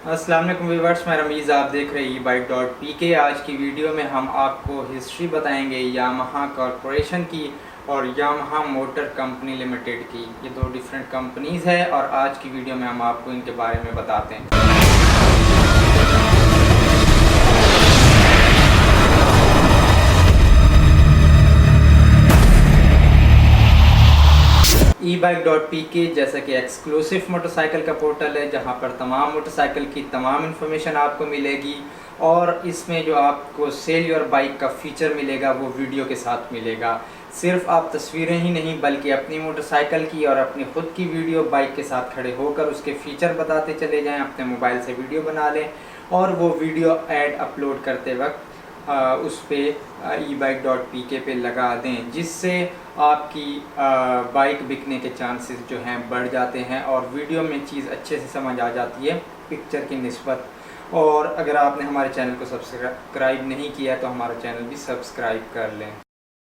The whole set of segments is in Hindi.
अस्सलाम वालेकुम व्यूअर्स, मैं रमीज़, आप देख रहे हैं e-bike.pk। आज की वीडियो में हम आपको हिस्ट्री बताएंगे यामाहा कॉरपोरेशन की और यामाहा मोटर कंपनी लिमिटेड की। ये दो डिफरेंट कंपनीज़ है और आज की वीडियो में हम आपको इनके बारे में बताते हैं। e-bike.pk जैसा कि एक्सक्लूसिव मोटरसाइकिल का पोर्टल है जहां पर तमाम मोटरसाइकिल की तमाम इन्फॉर्मेशन आपको मिलेगी और इसमें जो आपको सेल योर बाइक का फीचर मिलेगा वो वीडियो के साथ मिलेगा। सिर्फ आप तस्वीरें ही नहीं बल्कि अपनी मोटरसाइकिल की और अपनी ख़ुद की वीडियो बाइक के साथ खड़े होकर उसके फ़ीचर बताते चले जाएं, अपने मोबाइल से वीडियो बना लें और वो वीडियो ऐड अपलोड करते वक्त उस पर e-bike.pk पे लगा दें, जिससे आपकी बाइक बिकने के चांसेस जो हैं बढ़ जाते हैं और वीडियो में चीज़ अच्छे से समझ आ जाती है पिक्चर की निस्बत। और अगर आपने हमारे चैनल को सब्सक्राइब नहीं किया तो हमारा चैनल भी सब्सक्राइब कर लें।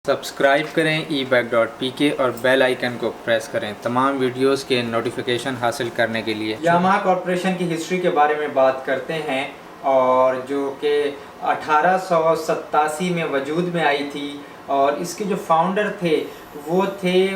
सब्सक्राइब करें e-bike.pk और बेल आइकन को प्रेस करें तमाम वीडियोस के नोटिफिकेशन हासिल करने के लिए। यामाहा कॉरपोरेशन की हिस्ट्री के बारे में बात करते हैं और जो कि 1887 में वजूद में आई थी और इसके जो फाउंडर थे वो थे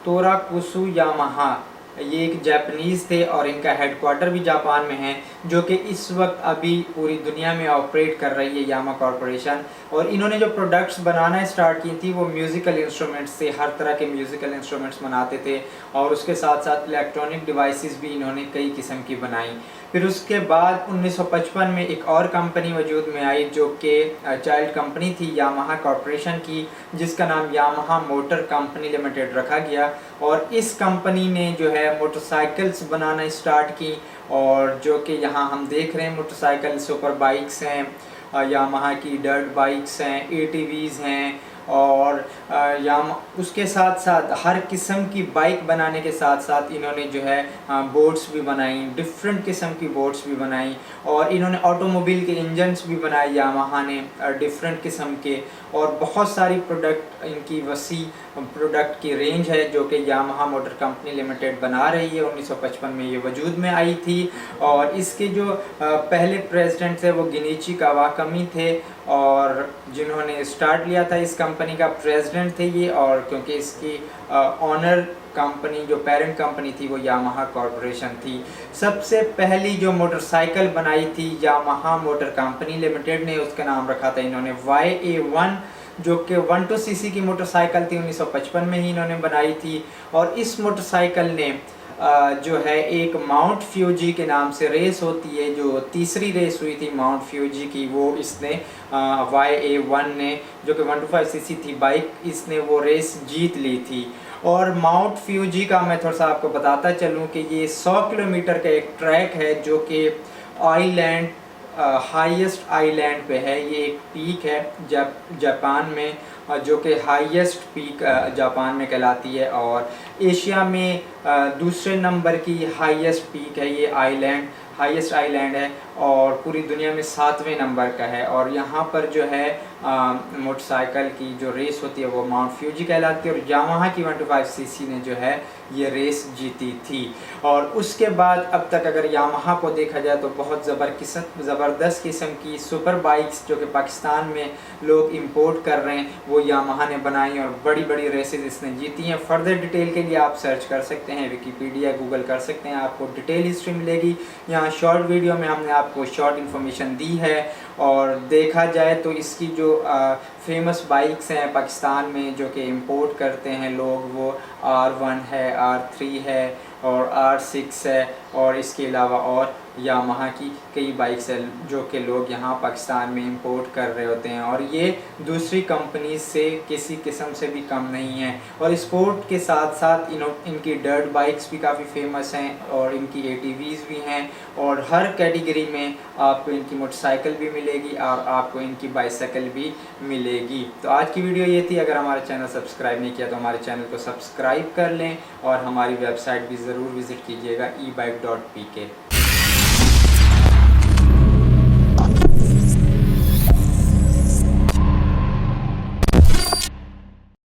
तोराकुसु यामाहा। ये एक जापानीज़ थे और इनका हेडक्वार्टर भी जापान में है, जो कि इस वक्त अभी पूरी दुनिया में ऑपरेट कर रही है यामाहा कॉरपोरेशन। और इन्होंने जो प्रोडक्ट्स बनाना स्टार्ट की थी वो म्यूज़िकल इंस्ट्रूमेंट्स से, हर तरह के म्यूज़िकल इंस्ट्रूमेंट्स बनाते थे और उसके साथ साथ इलेक्ट्रॉनिक डिवाइसेस भी इन्होंने कई किस्म की बनाई। फिर उसके बाद 1955 में एक और कंपनी वजूद में आई जो कि चाइल्ड कंपनी थी यामाहा कॉरपोरेशन की, जिसका नाम यामाहा मोटर कंपनी लिमिटेड रखा गया। और इस कंपनी ने जो है मोटरसाइकिल्स बनाना स्टार्ट की और जो कि यहाँ हम देख रहे हैं मोटरसाइकिल सुपर बाइक्स हैं, यामाहा की डर्ट बाइक्स हैं, एटीवीज़ हैं और उसके साथ साथ हर किस्म की बाइक बनाने के साथ साथ इन्होंने जो है बोट्स भी बनाई, डिफरेंट किस्म की बोट्स भी बनाई और इन्होंने ऑटोमोबाइल के इंजन्स भी बनाए यामाहा ने डिफरेंट किस्म के। और बहुत सारी प्रोडक्ट, इनकी वसी प्रोडक्ट की रेंज है जो कि यामाहा मोटर कंपनी लिमिटेड बना रही है। 1955 में ये वजूद में आई थी और इसके जो पहले प्रेसिडेंट थे वो गिनीची कावाकामी थे और जिन्होंने स्टार्ट लिया था इस कंपनी का प्रेसिडेंट थे ये। और क्योंकि इसकी ऑनर कंपनी जो पेरेंट कंपनी थी वो यामाहा कॉरपोरेशन थी। सबसे पहली जो मोटरसाइकिल बनाई थी यामाहा मोटर कंपनी लिमिटेड ने, उसका नाम रखा था इन्होंने YA1, जो कि 12 सीसी की मोटरसाइकिल थी। 1955 में ही इन्होंने बनाई थी और इस मोटरसाइकिल ने जो है एक माउंट फ्यूजी के नाम से रेस होती है, जो तीसरी रेस हुई थी माउंट फ्यूजी की, वो इसने YA1 ने, जो कि 125 सीसी थी बाइक, इसने वो रेस जीत ली थी। और माउंट फ्यूजी का मैं थोड़ा सा आपको बताता चलूँ कि ये 100 किलोमीटर का एक ट्रैक है जो कि आइलैंड, हाईएस्ट आइलैंड पे है। ये एक पीक है जापान में जो कि हाईएस्ट पीक जापान में कहलाती है और एशिया में दूसरे नंबर की हाईएस्ट पीक है। ये आइलैंड हाईएस्ट आइलैंड है और पूरी दुनिया में 7वें नंबर का है। और यहाँ पर जो है मोटरसाइकिल की जो रेस होती है वो माउंट फ्यूजी कहलाती है और यामाहा की 125 सीसी ने जो है ये रेस जीती थी। और उसके बाद अब तक अगर यामाहा को देखा जाए तो बहुत ज़बरदस्त किस्म की सुपर बाइक्स जो कि पाकिस्तान में लोग इंपोर्ट कर रहे हैं वो यामाहा ने बनाई और बड़ी बड़ी रेसेस इसने जीती हैं। फर्दर डिटेल के लिए आप सर्च कर सकते हैं, विकीपीडिया, गूगल कर सकते हैं, आपको डिटेल हिस्ट्री मिलेगी। यहाँ शॉर्ट वीडियो में हमने आपको शॉर्ट इन्फॉर्मेशन दी है। और देखा जाए तो इसकी जो फेमस बाइक्स हैं पाकिस्तान में जो कि इंपोर्ट करते हैं लोग, वो R1 है, R3 है और R6 है और इसके अलावा और यामाहा की कई बाइक्स हैं जो कि लोग यहाँ पाकिस्तान में इंपोर्ट कर रहे होते हैं और ये दूसरी कंपनी से किसी किस्म से भी कम नहीं है। और स्पोर्ट के साथ साथ इनकी डर्ट बाइक्स भी काफ़ी फेमस हैं और इनकी एटीवीज़ भी हैं और हर कैटेगरी में आपको इनकी मोटरसाइकिल भी मिलेगी और आपको इनकी बाइसाइकिल भी मिलेगी। तो आज की वीडियो ये थी। अगर हमारे चैनल सब्सक्राइब नहीं किया तो हमारे चैनल को सब्सक्राइब कर लें और हमारी वेबसाइट भी ज़रूर विज़िट कीजिएगा e-bike.pk।